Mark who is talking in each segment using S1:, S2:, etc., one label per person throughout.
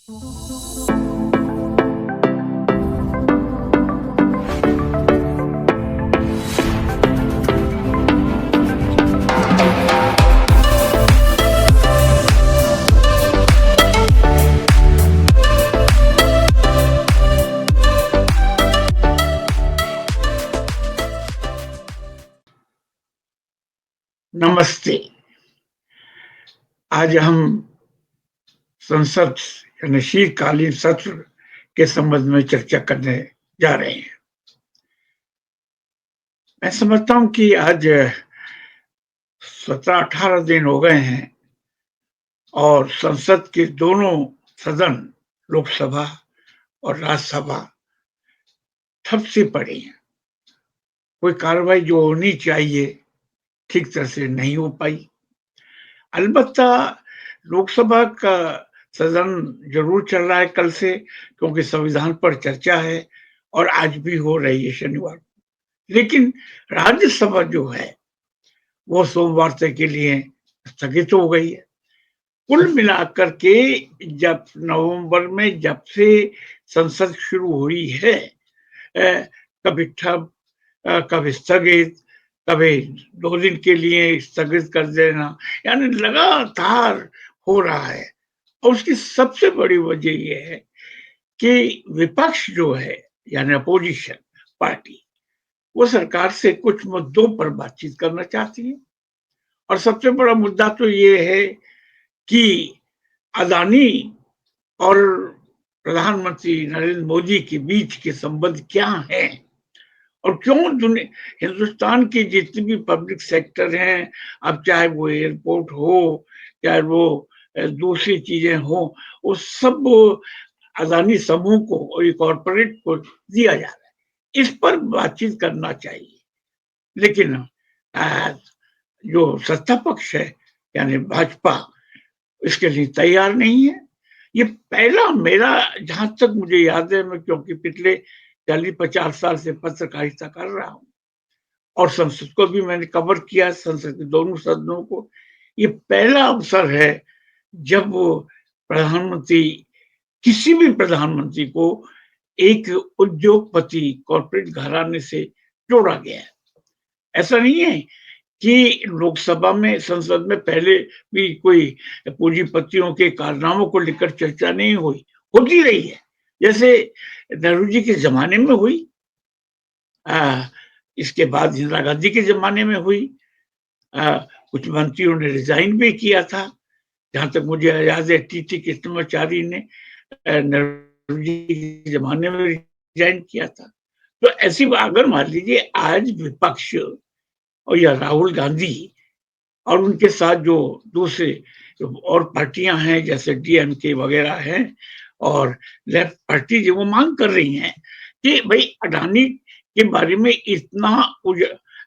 S1: नमस्ते। आज हम संसद यानी शीतकालीन सत्र के संबंध में चर्चा करने जा रहे हैं। मैं समझता हूँ कि आज 17-18 दिन हो गए हैं और संसद के दोनों सदन, लोकसभा और राज्यसभा ठप सी पड़ी हैं। कोई कार्रवाई जो होनी चाहिए ठीक तरह से नहीं हो पाई। अलबत्ता लोकसभा का सदन जरूर चल रहा है कल से, क्योंकि संविधान पर चर्चा है और आज भी हो रही है शनिवार को। लेकिन राज्यसभा जो है वो सोमवार तक के लिए स्थगित हो गई है। कुल मिलाकर के जब नवंबर में जब से संसद शुरू हुई है, कभी ठप, कभी स्थगित, कभी 2 दिन के लिए स्थगित कर देना, यानी लगातार हो रहा है। और उसकी सबसे बड़ी वजह ये है कि विपक्ष जो है यानी अपोजिशन पार्टी, वो सरकार से कुछ मुद्दों पर बातचीत करना चाहती है। और सबसे बड़ा मुद्दा तो ये है कि अदानी और प्रधानमंत्री नरेंद्र मोदी के बीच के संबंध क्या हैं और क्यों हिंदुस्तान के जितने भी पब्लिक सेक्टर हैं, अब चाहे वो एयरपोर्ट हो, चाहे वो दूसरी चीजें हो, वो सब अदानी समूह को और ये कॉरपोरेट को दिया जा रहा है। इस पर बातचीत करना चाहिए। लेकिन जो सत्ता पक्ष है यानी भाजपा, इसके लिए तैयार नहीं है। ये पहला मेरा, जहां तक मुझे याद है, मैं क्योंकि पिछले 40-50 साल से पत्रकारिता कर रहा हूं और संसद को भी मैंने कवर किया, संसद के दोनों सदनों को। ये पहला अवसर है जब वो प्रधानमंत्री, किसी भी प्रधानमंत्री को एक उद्योगपति कॉर्पोरेट घराने से जोड़ा गया है। ऐसा नहीं है कि लोकसभा में, संसद में पहले भी कोई पूंजीपतियों के कारनामों को लेकर चर्चा नहीं हुई, होती रही है। जैसे नेहरू जी के जमाने में हुई, इसके बाद इंदिरा गांधी के जमाने में हुई। कुछ मंत्रियों ने रिजाइन भी किया था। जहां तक मुझे याद है, टीटी कृष्णमाचारी ने नेहरू जी के जमाने में रिजाइन किया था। तो ऐसी अगर मान लीजिए आज विपक्ष और या राहुल गांधी और उनके साथ जो दूसरे और पार्टियां हैं जैसे डीएमके वगैरह हैं और लेफ्ट पार्टी, जो वो मांग कर रही हैं कि भाई अडानी के बारे में इतना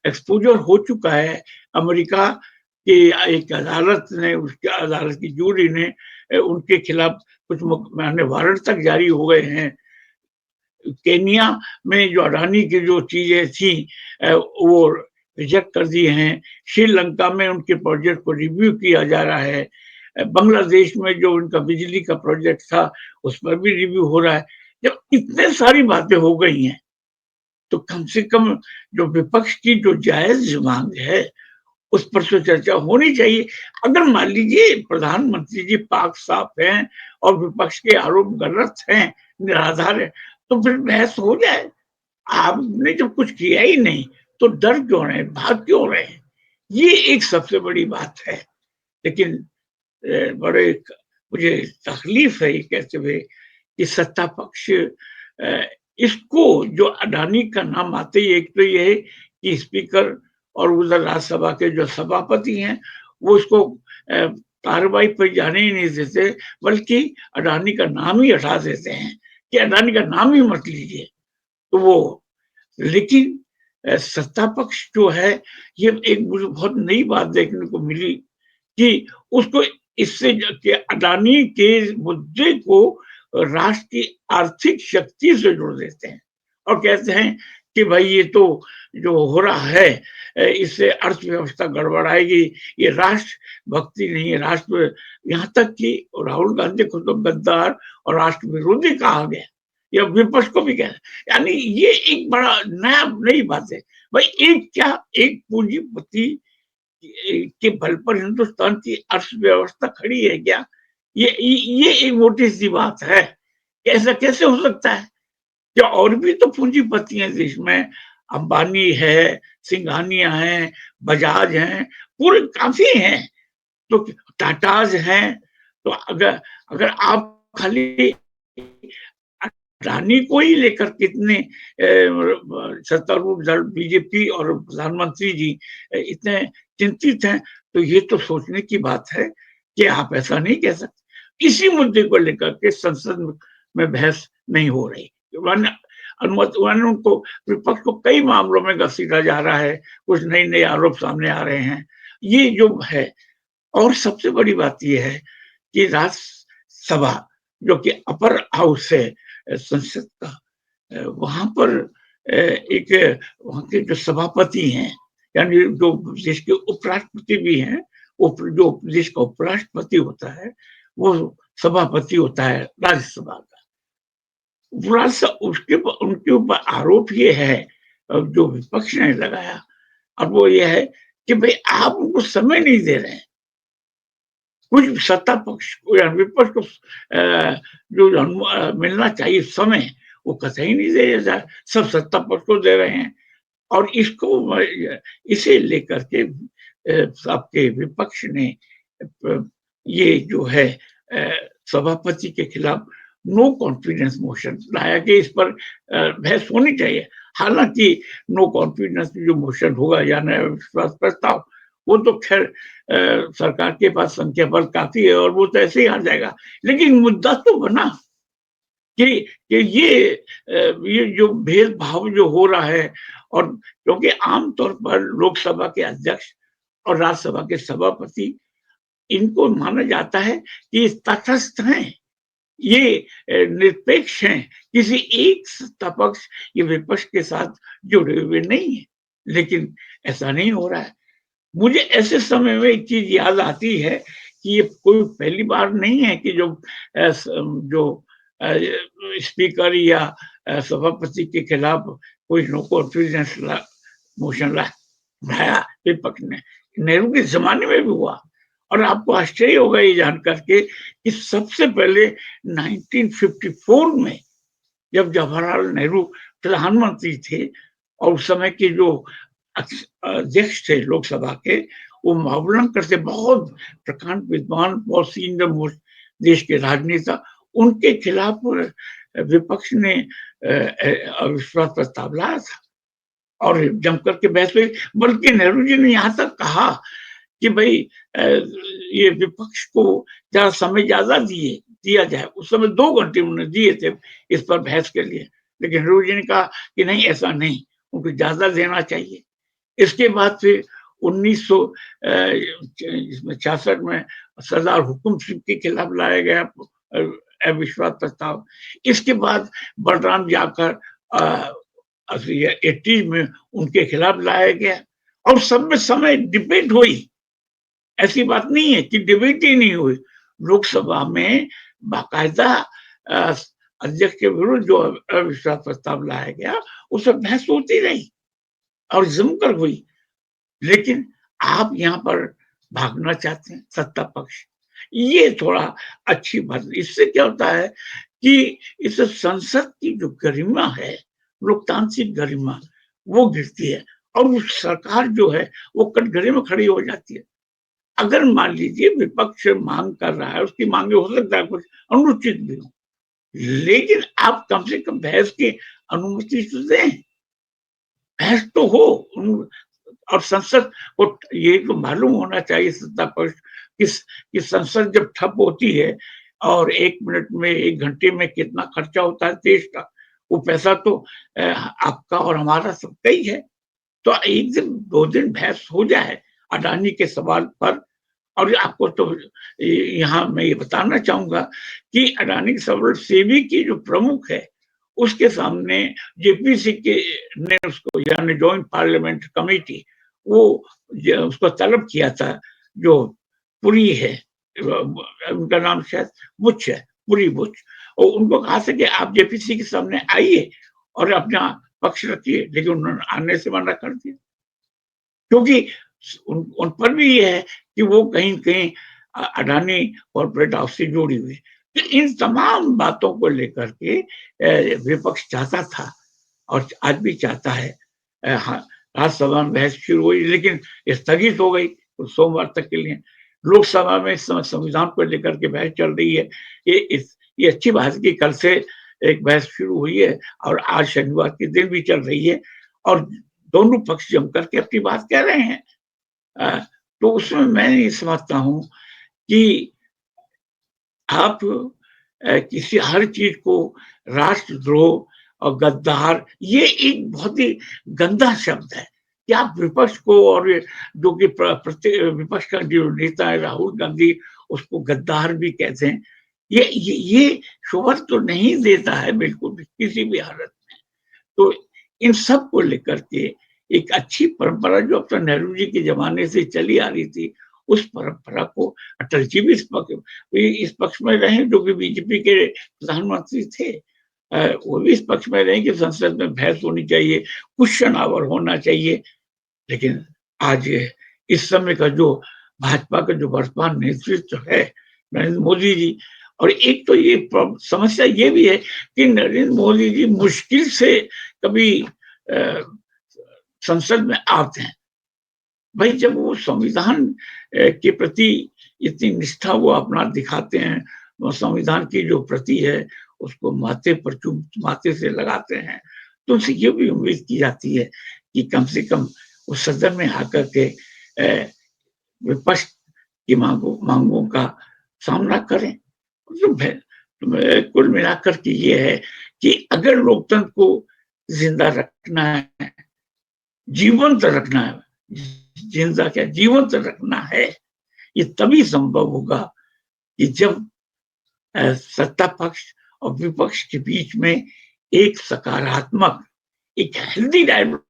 S1: एक्सपोजर हो चुका है, अमेरिका की एक अदालत ने, उसके अदालत की जूरी ने उनके खिलाफ कुछ वारंट तक जारी हो गए हैं। केनिया में जो अडानी की जो चीजें थी वो रिजेक्ट कर दिए हैं। श्रीलंका में उनके प्रोजेक्ट को रिव्यू किया जा रहा है। बांग्लादेश में जो उनका बिजली का प्रोजेक्ट था उस पर भी रिव्यू हो रहा है। जब इतने सारी बातें हो गई हैं तो कम से कम जो विपक्ष की जो जायज मांग है उस पर तो चर्चा होनी चाहिए। अगर मान लीजिए प्रधानमंत्री जी पाक साफ हैं और विपक्ष के आरोप गलत हैं, निराधार है, तो फिर बहस हो जाए। आपने जब कुछ किया ही नहीं तो डर क्यों रहे, भाग क्यों रहे हैं? ये एक सबसे बड़ी बात है। लेकिन बड़े मुझे तकलीफ है ये कहते हुए कि सत्ता पक्ष इसको, जो अडानी का नाम आते ही एक तो ये है कि स्पीकर और उधर राज्यसभा के जो सभापति हैं वो इसको कार्रवाई पर जाने ही नहीं देते, बल्कि अडानी का नाम ही हटा देते हैं कि अडानी का नाम ही मत लीजिए। तो वो, लेकिन सत्ता पक्ष जो है, ये एक मुझे बहुत नई बात देखने को मिली कि उसको इससे कि अडानी के मुद्दे को राष्ट्र की आर्थिक शक्ति से जोड़ देते हैं और कहते हैं कि भाई ये तो जो हो रहा है इससे अर्थव्यवस्था गड़बड़ाएगी, ये राष्ट्र भक्ति नहीं है, राष्ट्र, यहाँ तक कि राहुल गांधी को तो गद्दार और राष्ट्र विरोधी कहा गया, या विपक्ष को भी कहा। यानी ये एक बड़ा नई बात है। भाई एक क्या, एक पूंजीपति के बल पर हिंदुस्तान की अर्थव्यवस्था खड़ी है क्या? ये एक मोटी सी बात है। ऐसा कैसे हो सकता है? क्या और भी तो पूंजीपति हैं देश में, अंबानी है, सिंघानिया हैं, बजाज हैं, पूरे काफ़ी हैं, तो टाटाज़ हैं। तो अगर अगर आप खाली अडानी को ही लेकर कितने सत्तारूढ़ दल बीजेपी और प्रधानमंत्री जी इतने चिंतित हैं, तो ये तो सोचने की बात है कि आप ऐसा नहीं कह सकते। इसी मुद्दे को लेकर के संसद में बहस नहीं हो रही। वरना वरना उनको, विपक्ष को कई मामलों में घसीटा जा रहा है, कुछ नए-नए आरोप सामने आ रहे हैं। ये जो है, और सबसे बड़ी बात ये है कि राज्यसभा जो कि अपर हाउस है संसद का, वहाँ पर एक वहाँ के जो सभापति हैं, यानी जो देश के उपराष्ट्रपति भी हैं, जो देश का उपराष्ट्रपति होता है, वो सभापति होता है राज्यसभा का। थोड़ा-सा उसके उनके ऊपर आरोप ये है, जो विपक्ष ने लगाया, अब वो ये है कि भई आप उनको समय नहीं दे रहे हैं। कुछ सत्ता पक्ष को या विपक्ष को जो मिलना चाहिए समय, वो कतई नहीं दिया जा रहा, सब सत्ता पक्ष को दे रहे हैं। और इसको इसे लेकर के आपके विपक्ष ने ये जो है सभापति के खिलाफ नो कॉन्फिडेंस मोशन लाया कि इस पर बहस होनी चाहिए। हालाँकि नो कॉन्फिडेंस जो मोशन होगा या अविश्वास प्रस्ताव, वो तो ख़ैर सरकार के पास संख्या बल काफ़ी है और वो तो ऐसे ही आ जाएगा। लेकिन मुद्दा तो बना कि ये जो भेदभाव जो हो रहा है, और क्योंकि आम तौर पर लोकसभा के अध्यक्ष और राज्यसभा के सभापति, इनको माना जाता है कि तटस्थ हैं, ये निरपेक्ष हैं, किसी एक सत्ता पक्ष या विपक्ष के साथ जुड़े हुए नहीं हैं। लेकिन ऐसा नहीं हो रहा है। मुझे ऐसे समय में एक चीज़ याद आती है कि ये कोई पहली बार नहीं है कि जो अ, स्पीकर या सभापति के खिलाफ कोई नो कॉन्फिडेंस मोशन लाया विपक्ष ने। नेहरू के ज़माने में भी हुआ, और आपको आश्चर्य होगा ये जानकर के कि सबसे पहले 1954 में, जब जवाहरलाल नेहरू प्रधानमंत्री थे और उस समय के जो अध्यक्ष थे लोकसभा के, वो महाबलंकर से बहुत प्रकांड विद्वान, बहुत सीनियर मोस्ट देश के राजनेता, उनके खिलाफ विपक्ष ने अविश्वास प्रस्ताव लाया था और जमकर के बहस हुई। बल्कि नेहरू जी ने यहाँ तक कहा कि भाई ये विपक्ष को ज़रा समय ज़्यादा दिया जाए। उस समय 2 घंटे उन्होंने दिए थे इस पर बहस के लिए, लेकिन नेहरू जी ने कहा कि नहीं, ऐसा नहीं, उनको ज़्यादा देना चाहिए। इसके बाद फिर 1966 में सरदार हुकुम सिंह के खिलाफ लाया गया अविश्वास प्रस्ताव। इसके बाद बलराम जाकर 80 में उनके खिलाफ लाया गया, और सब में समय डिबेट हुई। ऐसी बात नहीं है कि डिबेट ही नहीं हुई। लोकसभा में बाकायदा अ, अध्यक्ष के विरुद्ध जो अविश्वास प्रस्ताव लाया गया, उस पर बहस होती रही और जमकर हुई। लेकिन आप यहाँ पर भागना चाहते हैं सत्ता पक्ष, ये थोड़ा अच्छी बात। इससे क्या होता है कि इससे संसद की जो गरिमा है, लोकतांत्रिक गरिमा, वो गिरती है, और वो सरकार जो है वो कटघरे में खड़ी हो जाती है। अगर मान लीजिए विपक्ष मांग कर रहा है, उसकी मांगे हो सकता है कुछ अनुचित भी हो, लेकिन आप कम से कम बहस की अनुमति तो दें, बहस तो हो। और संसद को ये तो मालूम होना चाहिए सत्ता पक्ष कि संसद जब ठप होती है और 1 मिनट में, 1 घंटे में कितना खर्चा होता है देश का, वो पैसा तो आपका और हमारा सबका ही है। तो 1 दिन 2 दिन बहस हो जाए अडानी के सवाल पर। और आपको तो यहाँ मैं ये बताना चाहूँगा कि अडानी के सवाल, सेबी की जो प्रमुख है, उसके सामने जेपीसी के ने उसको यानी जॉइंट पार्लियामेंट कमेटी वो उसको तलब किया था, जो पुरी है, उनका नाम शायद बुच है, पुरी बुच, और उनको कहा था कि आप जेपीसी के सामने आइए और अपना पक्ष रखिए, लेकिन उन्होंने आने से मना कर दिया, क्योंकि उन पर भी ये है कि वो कहीं कहीं अडानी कॉर्पोरेट हाउस से जुड़ी हुई। तो इन तमाम बातों को लेकर के विपक्ष चाहता था और आज भी चाहता है। हाँ, राज्यसभा में बहस शुरू हुई, लेकिन स्थगित हो गई तो सोमवार तक के लिए। लोकसभा में इस समय संविधान को लेकर के बहस चल रही है। ये अच्छी बात है कि कल से एक बहस शुरू हुई है और आज शनिवार के दिन भी चल रही है और दोनों पक्ष जम करके अपनी बात कह रहे हैं। तो उसमें मैं ये समझता हूँ कि आप किसी हर चीज को राष्ट्रद्रोह और गद्दार, ये एक बहुत ही गंदा शब्द है कि आप विपक्ष को, और जो कि विपक्ष का जो नेता है राहुल गांधी, उसको गद्दार भी कहते हैं। ये शोभा तो नहीं देता है बिल्कुल भी किसी भी हालत में। तो इन सब को लेकर के एक अच्छी परंपरा जो अब तो नेहरू जी के जमाने से चली आ रही थी, उस परंपरा को अटल जी भी इस पक्ष में रहे, जो कि बीजेपी के प्रधानमंत्री थे। वो भी इस पक्ष में रहे कि संसद में बहस होनी चाहिए, क्वेश्चन आवर होना चाहिए। लेकिन आज इस समय का जो भाजपा का जो वर्तमान नेतृत्व है, नरेंद्र मोदी जी, और एक तो ये समस्या ये भी है कि नरेंद्र मोदी जी मुश्किल से कभी संसद में आते हैं। भाई जब वो संविधान के प्रति इतनी निष्ठा वो अपना दिखाते हैं, वो संविधान की जो प्रति है उसको माथे पर माथे से लगाते हैं, तो उनसे ये भी उम्मीद की जाती है कि कम से कम वो सदन में आकर के विपक्ष की मांगों का सामना करें। तो कुल मिलाकर के ये है कि अगर लोकतंत्र को जिंदा रखना है, जीवंत रखना है, जिंदा क्या जीवंत रखना है, ये तभी संभव होगा कि जब सत्ता पक्ष और विपक्ष के बीच में एक सकारात्मक, एक हेल्दी डायलॉग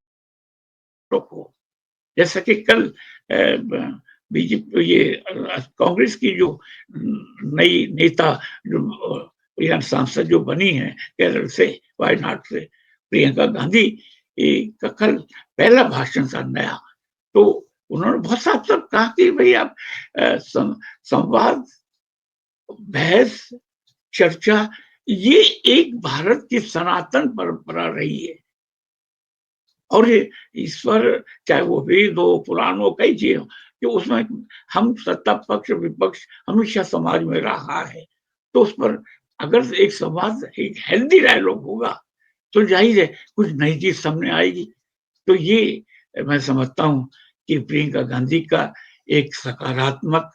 S1: हो। जैसा कि कल बीजेपी ये कांग्रेस की जो नई नेता जो सांसद जो बनी है केरल से, वायनाड से, प्रियंका गांधी का कल पहला भाषण था नया, तो उन्होंने बहुत साफ साफ कहा कि भाई आप संवाद, बहस, चर्चा, ये एक भारत की सनातन परंपरा रही है। और ये ईश्वर, चाहे वो वेद हो, पुराण हो, कई चीज हो, कि उसमें हम सत्ता पक्ष विपक्ष हमेशा समाज में रहा है। तो उस पर अगर एक समाज, एक हेल्दी डायलॉग होगा तो जाहिर है कुछ नई चीज सामने आएगी। तो ये मैं समझता हूँ कि प्रियंका गांधी का एक सकारात्मक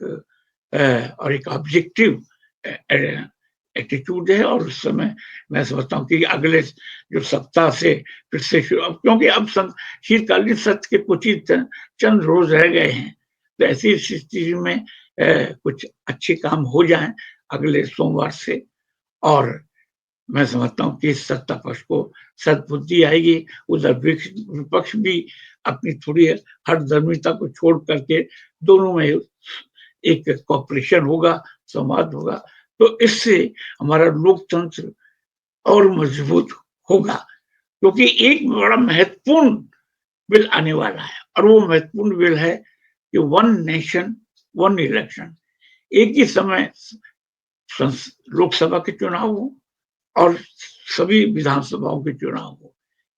S1: और एक ऑब्जेक्टिव एटीट्यूड है, और उस समय मैं समझता हूँ कि अगले जो सप्ताह से फिर से शुरू, क्योंकि अब शीतकालीन सत्र के कुछ ही चंद रोज रह गए हैं, तो ऐसी स्थिति में कुछ अच्छे काम हो जाएं अगले सोमवार से, और मैं समझता हूँ कि सत्ता पक्ष को सद्बुद्धि आएगी, उधर विपक्ष भी अपनी थोड़ी हठधर्मिता को छोड़ करके दोनों में एक कॉपरेशन होगा, संवाद होगा, तो इससे हमारा लोकतंत्र और मजबूत होगा। क्योंकि एक बड़ा महत्वपूर्ण बिल आने वाला है, और वो महत्वपूर्ण बिल है कि वन नेशन वन इलेक्शन, एक ही समय लोकसभा के चुनाव हो और सभी विधानसभाओं के चुनाव हो।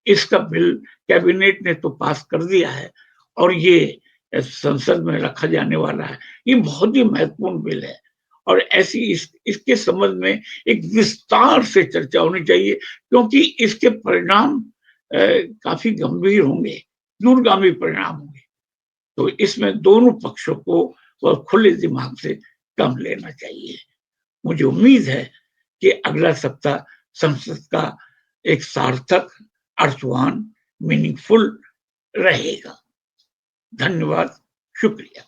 S1: इसका बिल कैबिनेट ने तो पास कर दिया है और ये संसद में रखा जाने वाला है। ये बहुत ही महत्वपूर्ण बिल है, और ऐसी इसके संबंध में एक विस्तार से चर्चा होनी चाहिए, क्योंकि इसके परिणाम काफी गंभीर होंगे, दूरगामी परिणाम होंगे। तो इसमें दोनों पक्षों को बहुत खुले दिमाग से काम लेना चाहिए। मुझे उम्मीद है कि अगला सप्ताह संसद का एक सार्थक, अर्थवान, मीनिंगफुल रहेगा। धन्यवाद, शुक्रिया।